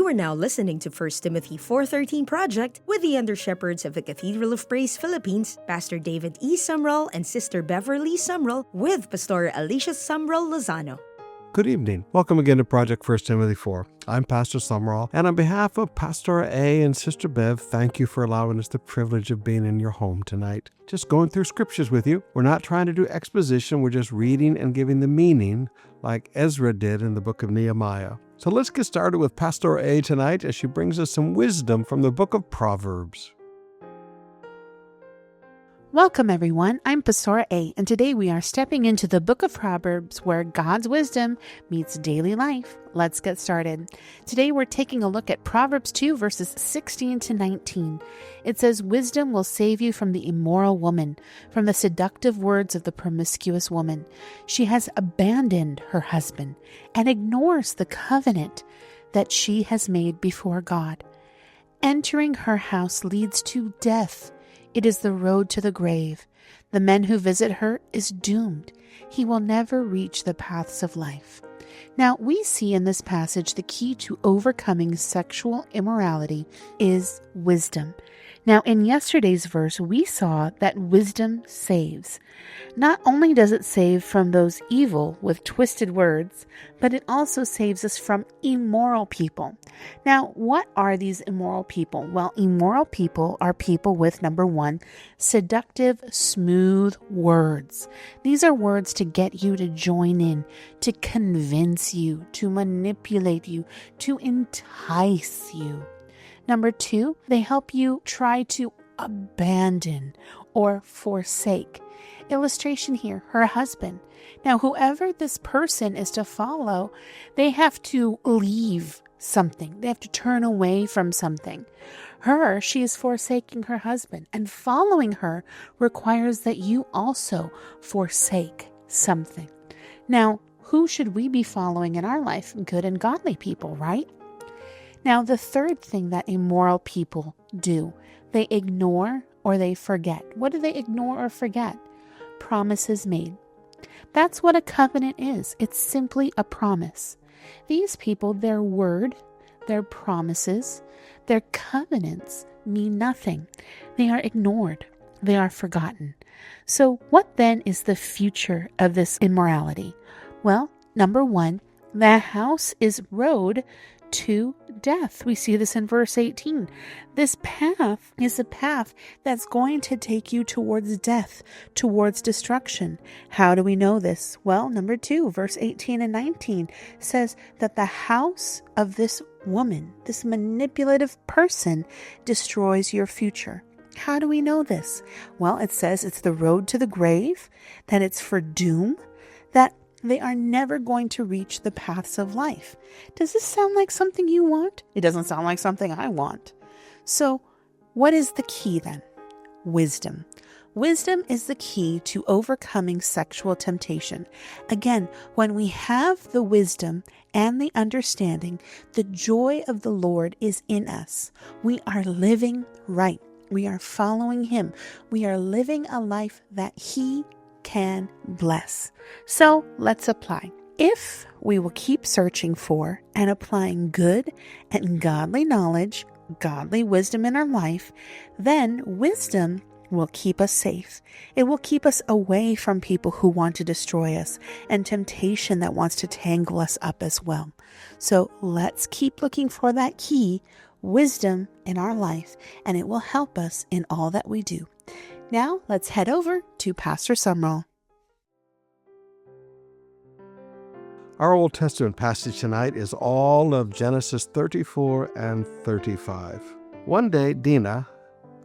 You are now listening to 1 Timothy 4:13 Project with the undershepherds of the Cathedral of Praise Philippines, Pastor David E. Sumrall and Sister Beverley Sumrall with Pastora Alisha Sumrall-Lozano. Good evening. Welcome again to Project 1 Timothy 4. I'm Pastor Sumrall, and on behalf of Pastora A and Sister Bev, thank you for allowing us the privilege of being in your home tonight. Just going through scriptures with you. We're not trying to do exposition, we're just reading and giving the meaning like Ezra did in the book of Nehemiah. So let's get started with Pastora A tonight as she brings us some wisdom from the Book of Proverbs. Welcome everyone, I'm Pastora A, and today we are stepping into the Book of Proverbs where God's wisdom meets daily life. Let's get started. Today we're taking a look at Proverbs 2 verses 16 to 19. It says, "Wisdom will save you from the immoral woman, from the seductive words of the promiscuous woman. She has abandoned her husband and ignores the covenant that she has made before God. Entering her house leads to death. It is the road to the grave. The man who visit her is doomed. He will never reach the paths of life." Now, we see in this passage the key to overcoming sexual immorality is wisdom. Now, in yesterday's verse, we saw that wisdom saves. Not only does it save from those evil with twisted words, but it also saves us from immoral people. Now, what are these immoral people? Well, immoral people are people with, number one, seductive, smooth words. These are words to get you to join in, to convince you, to manipulate you, to entice you. Number two, they help you try to abandon or forsake. Illustration here, her husband. Now, whoever this person is to follow, they have to leave something. They have to turn away from something. She is forsaking her husband, and following her requires that you also forsake something. Now, who should we be following in our life? Good and godly people, right? Now, the third thing that immoral people do, they ignore or they forget. What do they ignore or forget? Promises made. That's what a covenant is. It's simply a promise. These people, their word, their promises, their covenants mean nothing. They are ignored. They are forgotten. So what then is the future of this immorality? Well, number one, the house is road to death. We see this in verse 18. This path is a path that's going to take you towards death, towards destruction. How do we know this? Well, number two, verse 18 and 19 says that the house of this woman, this manipulative person, destroys your future. How do we know this? Well, it says it's the road to the grave, that it's for doom, that they are never going to reach the paths of life. Does this sound like something you want? It doesn't sound like something I want. So, what is the key then? Wisdom. Wisdom is the key to overcoming sexual temptation. Again, when we have the wisdom and the understanding, the joy of the Lord is in us. We are living right. We are following Him. We are living a life that He can bless. So let's apply. If we will keep searching for and applying good and godly knowledge, godly wisdom in our life, then wisdom will keep us safe. It will keep us away from people who want to destroy us and temptation that wants to tangle us up as well. So let's keep looking for that key, wisdom in our life, and it will help us in all that we do. Now, let's head over to Pastor Sumrall. Our Old Testament passage tonight is all of Genesis 34 and 35. One day, Dinah,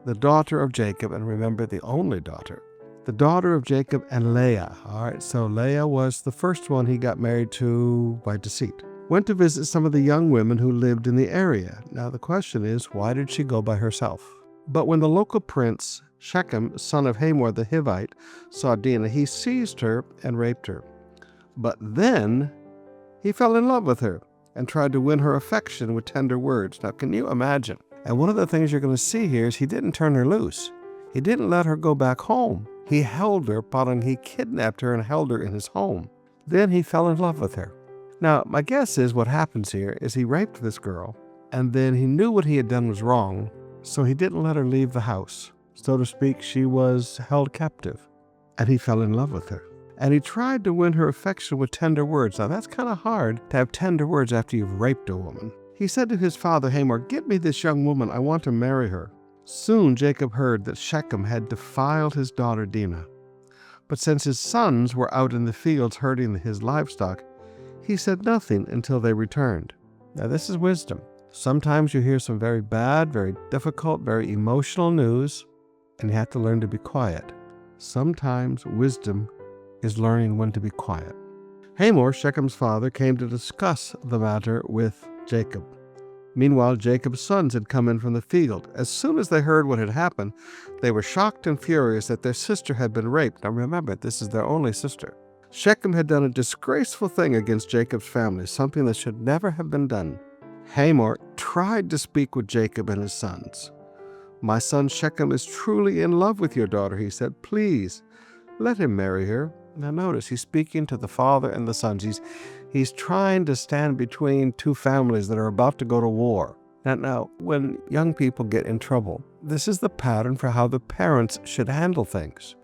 the daughter of Jacob, and remember, the only daughter, the daughter of Jacob and Leah. All right, so Leah was the first one he got married to by deceit. Went to visit some of the young women who lived in the area. Now, the question is, why did she go by herself? But when the local prince, Shechem, son of Hamor the Hivite, saw Dinah, he seized her and raped her. But then he fell in love with her and tried to win her affection with tender words. Now, can you imagine? And one of the things you're going to see here is he didn't turn her loose. He didn't let her go back home. He held her, he kidnapped her and held her in his home. Then he fell in love with her. Now, my guess is what happens here is he raped this girl, And then he knew what he had done was wrong, so he didn't let her leave the house. So to speak, she was held captive, and he fell in love with her. And he tried to win her affection with tender words. Now that's kind of hard to have tender words after you've raped a woman. He said to his father Hamor, "Get me this young woman, I want to marry her." Soon Jacob heard that Shechem had defiled his daughter Dinah. But since his sons were out in the fields herding his livestock, he said nothing until they returned. Now this is wisdom. Sometimes you hear some very bad, very difficult, very emotional news, and you have to learn to be quiet. Sometimes wisdom is learning when to be quiet. Hamor, Shechem's father, came to discuss the matter with Jacob. Meanwhile, Jacob's sons had come in from the field. As soon as they heard what had happened, they were shocked and furious that their sister had been raped. Now remember, this is their only sister. Shechem had done a disgraceful thing against Jacob's family, something that should never have been done. Hamor tried to speak with Jacob and his sons. "My son Shechem is truly in love with your daughter," he said. "Please, let him marry her." Now notice, he's speaking to the father and the sons. He's trying to stand between two families that are about to go to war. Now, when young people get in trouble, this is the pattern for how the parents should handle things.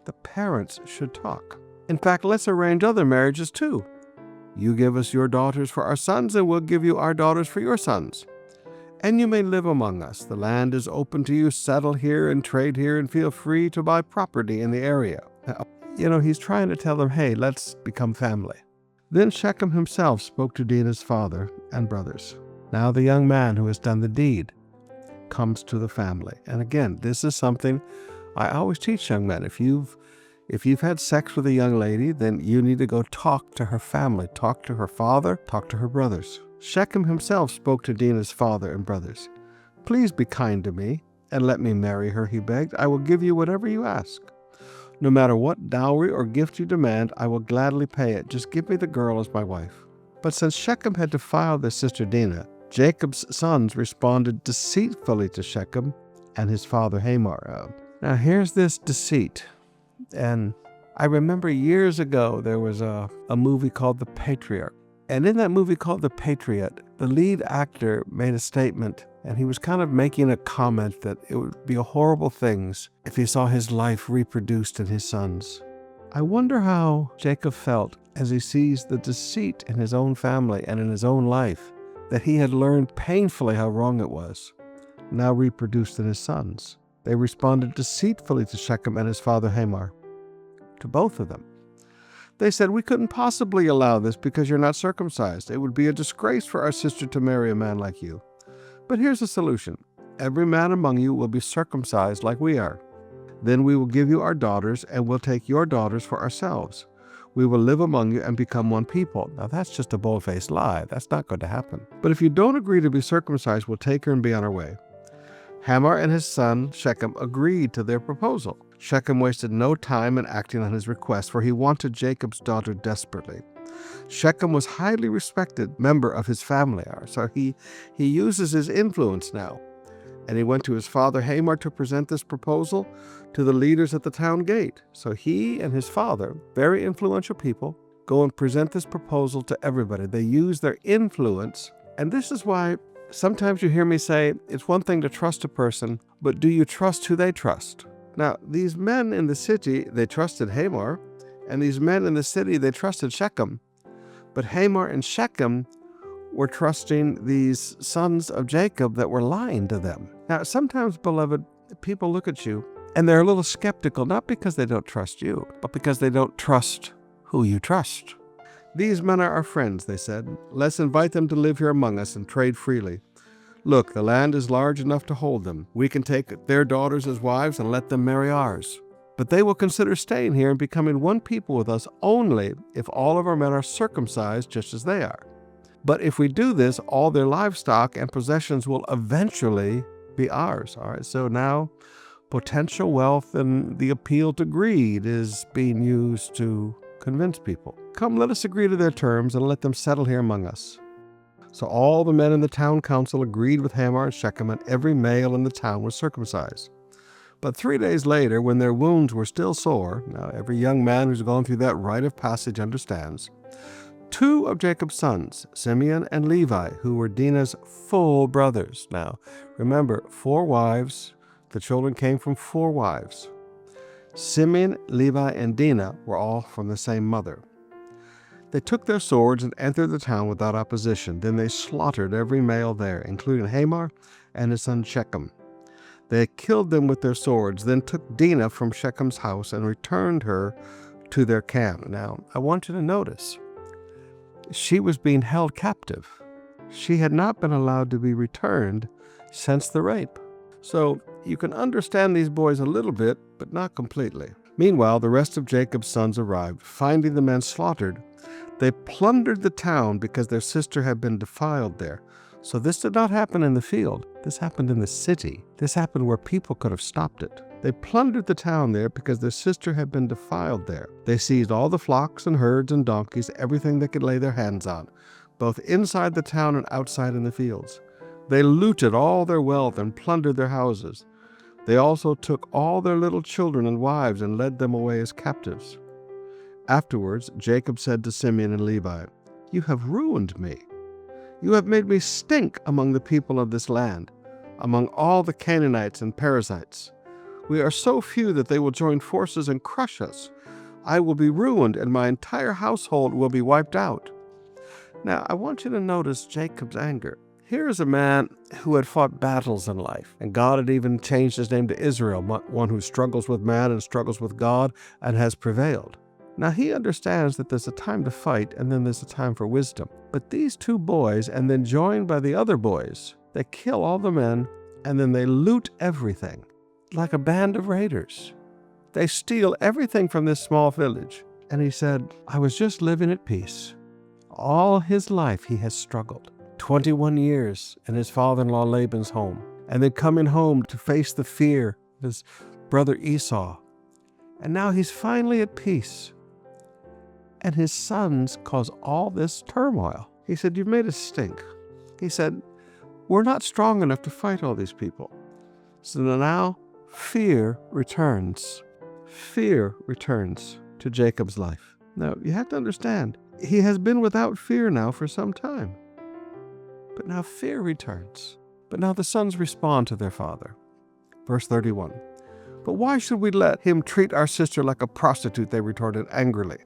The parents should talk. In fact, let's arrange other marriages too. You give us your daughters for our sons, and we'll give you our daughters for your sons. And you may live among us. The land is open to you. Settle here and trade here and feel free to buy property in the area. Now, he's trying to tell them, hey, let's become family. Then Shechem himself spoke to Dinah's father and brothers. Now the young man who has done the deed comes to the family. And again, this is something I always teach young men. If you've had sex with a young lady, then you need to go talk to her family, talk to her father, talk to her brothers. Shechem himself spoke to Dinah's father and brothers. "Please be kind to me and let me marry her," he begged. "I will give you whatever you ask. No matter what dowry or gift you demand, I will gladly pay it. Just give me the girl as my wife." But since Shechem had defiled their sister Dinah, Jacob's sons responded deceitfully to Shechem and his father Hamor. Now here's this deceit. And I remember years ago there was a movie called The Patriot. And in that movie called The Patriot, the lead actor made a statement, and he was kind of making a comment that it would be a horrible thing if he saw his life reproduced in his sons. I wonder how Jacob felt as he sees the deceit in his own family and in his own life that he had learned painfully how wrong it was, now reproduced in his sons. They responded deceitfully to Shechem and his father Hamor, to both of them. They said, "We couldn't possibly allow this because you're not circumcised. It would be a disgrace for our sister to marry a man like you. But here's a solution. Every man among you will be circumcised like we are. Then we will give you our daughters, and we'll take your daughters for ourselves. We will live among you and become one people." Now that's just a bold-faced lie. That's not going to happen. "But if you don't agree to be circumcised, we'll take her and be on our way." Hamor and his son Shechem agreed to their proposal. Shechem wasted no time in acting on his request, for he wanted Jacob's daughter desperately. Shechem was a highly respected member of his family, so he uses his influence now. And he went to his father Hamor to present this proposal to the leaders at the town gate. So he and his father, very influential people, go and present this proposal to everybody. They use their influence, and this is why sometimes you hear me say, it's one thing to trust a person, but do you trust who they trust? Now, these men in the city, they trusted Hamor, and these men in the city, they trusted Shechem. But Hamor and Shechem were trusting these sons of Jacob that were lying to them. Now, sometimes, beloved, people look at you, and they're a little skeptical, not because they don't trust you, but because they don't trust who you trust. "These men are our friends," they said. "Let's invite them to live here among us and trade freely. Look, the land is large enough to hold them. We can take their daughters as wives and let them marry ours. But they will consider staying here and becoming one people with us only if all of our men are circumcised just as they are. But if we do this, all their livestock and possessions will eventually be ours." All right, so now potential wealth and the appeal to greed is being used to convince people. "Come, let us agree to their terms and let them settle here among us." So all the men in the town council agreed with Hamor and Shechem, and every male in the town was circumcised. But 3 days later, when their wounds were still sore, now every young man who's gone through that rite of passage understands, two of Jacob's sons, Simeon and Levi, who were Dinah's full brothers. Now, remember, 4 wives. The children came from 4 wives. Simeon, Levi, and Dinah were all from the same mother. They took their swords and entered the town without opposition. Then they slaughtered every male there, including Hamor and his son Shechem. They killed them with their swords, then took Dinah from Shechem's house and returned her to their camp. Now, I want you to notice, she was being held captive. She had not been allowed to be returned since the rape. So you can understand these boys a little bit, but not completely. Meanwhile, the rest of Jacob's sons arrived. Finding the men slaughtered, they plundered the town because their sister had been defiled there. So this did not happen in the field. This happened in the city. This happened where people could have stopped it. They plundered the town there because their sister had been defiled there. They seized all the flocks and herds and donkeys, everything they could lay their hands on, both inside the town and outside in the fields. They looted all their wealth and plundered their houses. They also took all their little children and wives and led them away as captives. Afterwards, Jacob said to Simeon and Levi, "You have ruined me. You have made me stink among the people of this land, among all the Canaanites and Perizzites. We are so few that they will join forces and crush us. I will be ruined, and my entire household will be wiped out." Now, I want you to notice Jacob's anger. Here is a man who had fought battles in life, and God had even changed his name to Israel, one who struggles with man and struggles with God and has prevailed. Now, he understands that there's a time to fight and then there's a time for wisdom. But these 2 boys, and then joined by the other boys, they kill all the men and then they loot everything like a band of raiders. They steal everything from this small village. And he said, "I was just living at peace." All his life he has struggled. 21 years in his father-in-law Laban's home, and then coming home to face the fear of his brother Esau. And now he's finally at peace. And his sons cause all this turmoil. He said, "You've made us stink." He said, "We're not strong enough to fight all these people." So now fear returns. Fear returns to Jacob's life. Now, you have to understand, he has been without fear now for some time. But now fear returns. But now the sons respond to their father. Verse 31. "But why should we let him treat our sister like a prostitute?" they retorted angrily.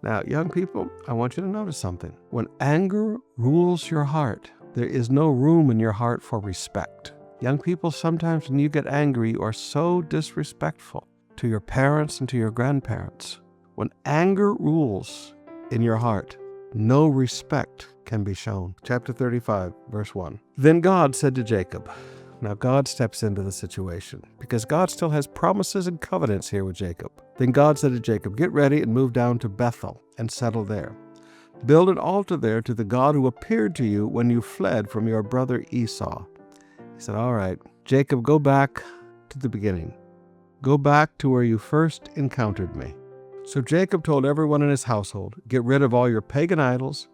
Now, young people, I want you to notice something. When anger rules your heart, there is no room in your heart for respect. Young people, sometimes when you get angry, you are so disrespectful to your parents and to your grandparents. When anger rules in your heart, no respect can be shown. Chapter 35, verse 1. Then God said to Jacob. Now God steps into the situation because God still has promises and covenants here with Jacob. Then God said to Jacob, "Get ready and move down to Bethel and settle there. Build an altar there to the God who appeared to you when you fled from your brother Esau." He said, "All right, Jacob, go back to the beginning. Go back to where you first encountered me." So Jacob told everyone in his household, "Get rid of all your pagan idols,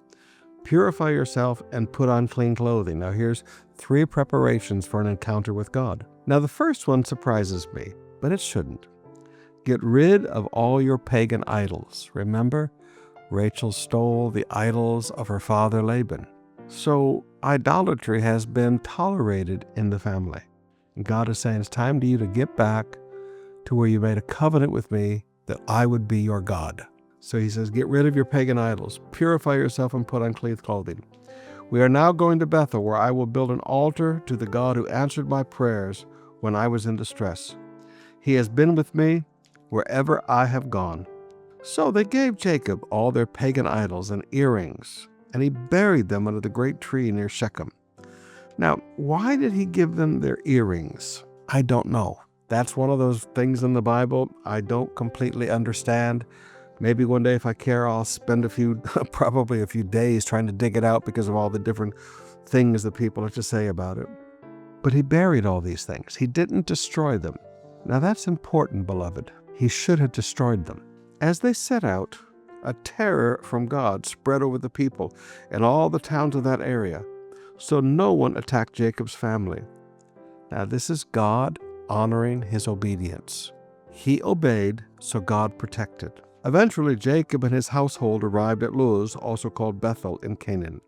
purify yourself, and put on clean clothing." Now here's 3 preparations for an encounter with God. Now the first one surprises me, but it shouldn't. Get rid of all your pagan idols. Remember, Rachel stole the idols of her father Laban. So idolatry has been tolerated in the family. And God is saying it's time to you to get back to where you made a covenant with me that I would be your God. So he says, get rid of your pagan idols, purify yourself, and put on clean clothing. We are now going to Bethel, where I will build an altar to the God who answered my prayers when I was in distress. He has been with me wherever I have gone. So they gave Jacob all their pagan idols and earrings, and he buried them under the great tree near Shechem. Now, why did he give them their earrings? I don't know. That's one of those things in the Bible I don't completely understand. Maybe one day if I care, I'll spend probably a few days trying to dig it out because of all the different things that people have to say about it. But he buried all these things. He didn't destroy them. Now that's important, beloved. He should have destroyed them. As they set out, a terror from God spread over the people and all the towns of that area. So no one attacked Jacob's family. Now this is God honoring his obedience. He obeyed, so God protected. Eventually, Jacob and his household arrived at Luz, also called Bethel, in Canaan.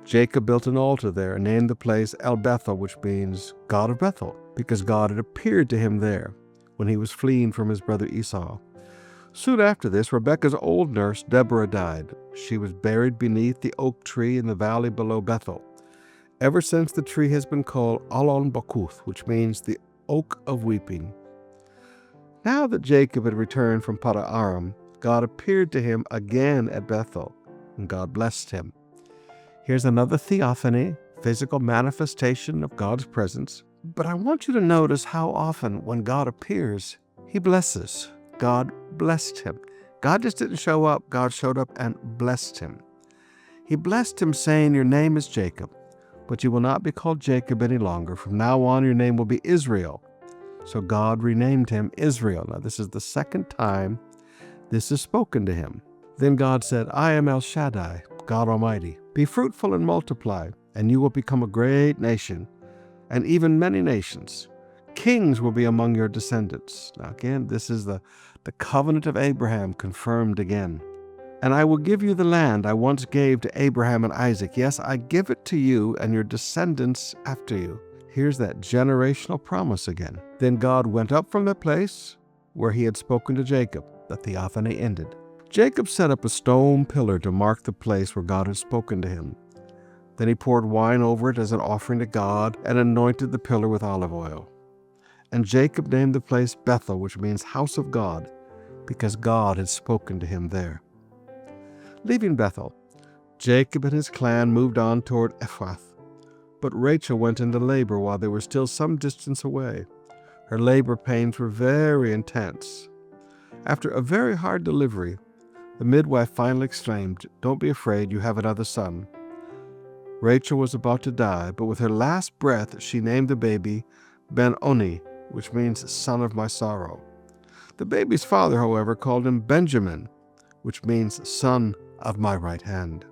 Jacob built an altar there and named the place El Bethel, which means God of Bethel, because God had appeared to him there when he was fleeing from his brother Esau. Soon after this, Rebekah's old nurse, Deborah, died. She was buried beneath the oak tree in the valley below Bethel. Ever since, the tree has been called Allon Bakuth, which means the oak of weeping. Now that Jacob had returned from Paddan-aram, God appeared to him again at Bethel, and God blessed him. Here's another theophany, physical manifestation of God's presence. But I want you to notice how often when God appears, he blesses. God blessed him. God just didn't show up. God showed up and blessed him. He blessed him, saying, "Your name is Jacob, but you will not be called Jacob any longer. From now on, your name will be Israel." So God renamed him Israel. Now, this is the second time this is spoken to him. Then God said, "I am El Shaddai, God Almighty. Be fruitful and multiply, and you will become a great nation, and even many nations. Kings will be among your descendants." Now again, this is the covenant of Abraham confirmed again. "And I will give you the land I once gave to Abraham and Isaac. Yes, I give it to you and your descendants after you." Here's that generational promise again. Then God went up from the place where he had spoken to Jacob. The theophany ended. Jacob set up a stone pillar to mark the place where God had spoken to him. Then he poured wine over it as an offering to God and anointed the pillar with olive oil. And Jacob named the place Bethel, which means house of God, because God had spoken to him there. Leaving Bethel, Jacob and his clan moved on toward Ephrath. But Rachel went into labor while they were still some distance away. Her labor pains were very intense. After a very hard delivery, the midwife finally exclaimed, "Don't be afraid, you have another son." Rachel was about to die, but with her last breath, she named the baby Ben-Oni, which means son of my sorrow. The baby's father, however, called him Benjamin, which means son of my right hand.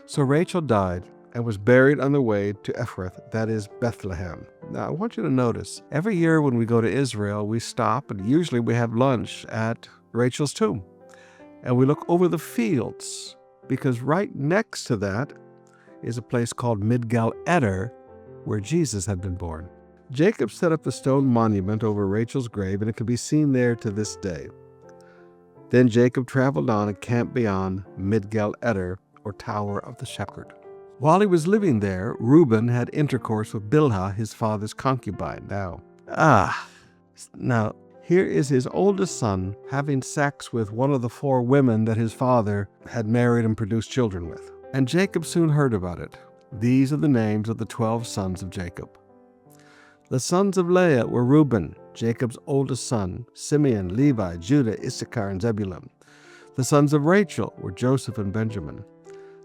So Rachel died and was buried on the way to Ephrath, that is Bethlehem. Now I want you to notice, every year when we go to Israel, we stop and usually we have lunch at Rachel's tomb. And we look over the fields, because right next to that is a place called Migdal Eder, where Jesus had been born. Jacob set up the stone monument over Rachel's grave, and it can be seen there to this day. Then Jacob traveled on and camped beyond Migdal Eder, or Tower of the Shepherd. While he was living there, Reuben had intercourse with Bilhah, his father's concubine. Now, here is his oldest son having sex with one of the 4 women that his father had married and produced children with. And Jacob soon heard about it. These are the names of the 12 sons of Jacob. The sons of Leah were Reuben, Jacob's oldest son, Simeon, Levi, Judah, Issachar, and Zebulun. The sons of Rachel were Joseph and Benjamin.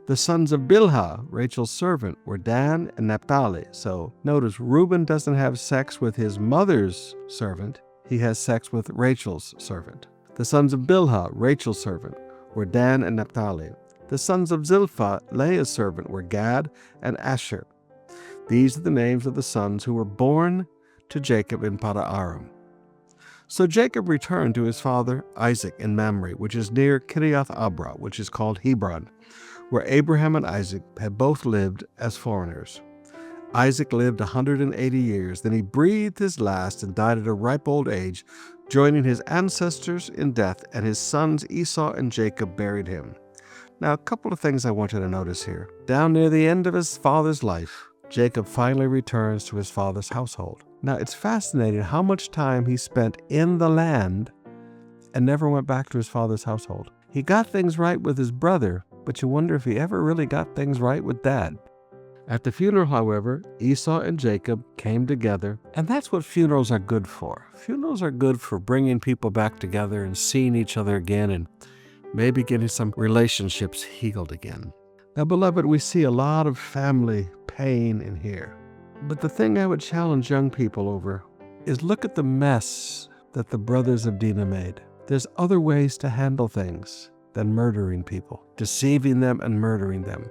The sons of Bilhah, Rachel's servant, were Dan and Naphtali. So notice, Reuben doesn't have sex with his mother's servant. He has sex with Rachel's servant. The sons of Bilhah, Rachel's servant, were Dan and Naphtali. The sons of Zilpah, Leah's servant, were Gad and Asher. These are the names of the sons who were born to Jacob in Paddan-aram. So Jacob returned to his father Isaac in Mamre, which is near Kiriath Abra, which is called Hebron, where Abraham and Isaac had both lived as foreigners. Isaac lived 180 years. Then he breathed his last and died at a ripe old age, joining his ancestors in death, and his sons Esau and Jacob buried him. Now, a couple of things I want you to notice here. Down near the end of his father's life, Jacob finally returns to his father's household. Now, it's fascinating how much time he spent in the land and never went back to his father's household. He got things right with his brother, but you wonder if he ever really got things right with dad. At the funeral, however, Esau and Jacob came together, and that's what funerals are good for. Funerals are good for bringing people back together and seeing each other again and maybe getting some relationships healed again. Now, beloved, we see a lot of family pain in here. But the thing I would challenge young people over is look at the mess that the brothers of Dinah made. There's other ways to handle things than murdering people, deceiving them and murdering them,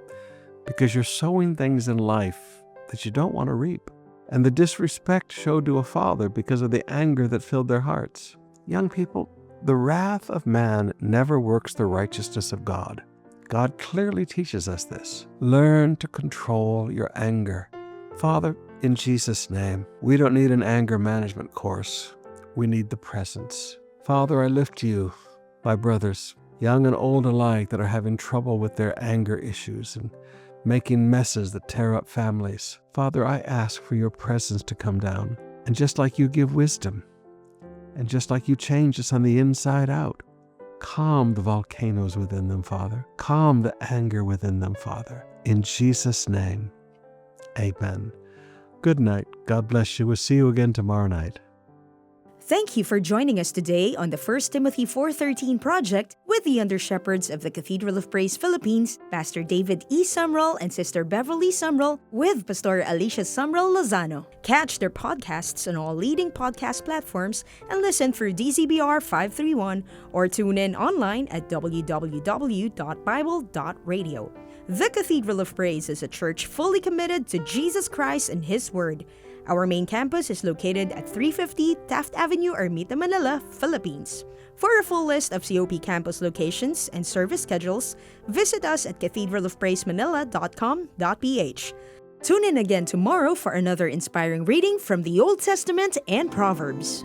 because you're sowing things in life that you don't want to reap. And the disrespect showed to a father because of the anger that filled their hearts. Young people, The wrath of man never works the righteousness of God. God clearly teaches us this. Learn to control your anger. Father, in Jesus' name, we don't need an anger management course. We need the presence. Father, I lift you, my brothers, young and old alike, that are having trouble with their anger issues and making messes that tear up families. Father, I ask for your presence to come down. And just like you give wisdom, and just like you change us on the inside out, calm the volcanoes within them, Father. Calm the anger within them, Father. In Jesus' name, amen. Good night. God bless you. We'll see you again tomorrow night. Thank you for joining us today on the 1 Timothy 4:13 project with the under-shepherds of the Cathedral of Praise Philippines, Pastor David E. Sumrall and Sister Beverley Sumrall, with Pastora Alisha Sumrall-Lozano. Catch their podcasts on all leading podcast platforms and listen through DZBR 531 or tune in online at www.bible.radio. The Cathedral of Praise is a church fully committed to Jesus Christ and His Word. Our main campus is located at 350 Taft Avenue, Metro Manila, Philippines. For a full list of COP campus locations and service schedules, visit us at cathedralofpraisemanila.com.ph. Tune in again tomorrow for another inspiring reading from the Old Testament and Proverbs.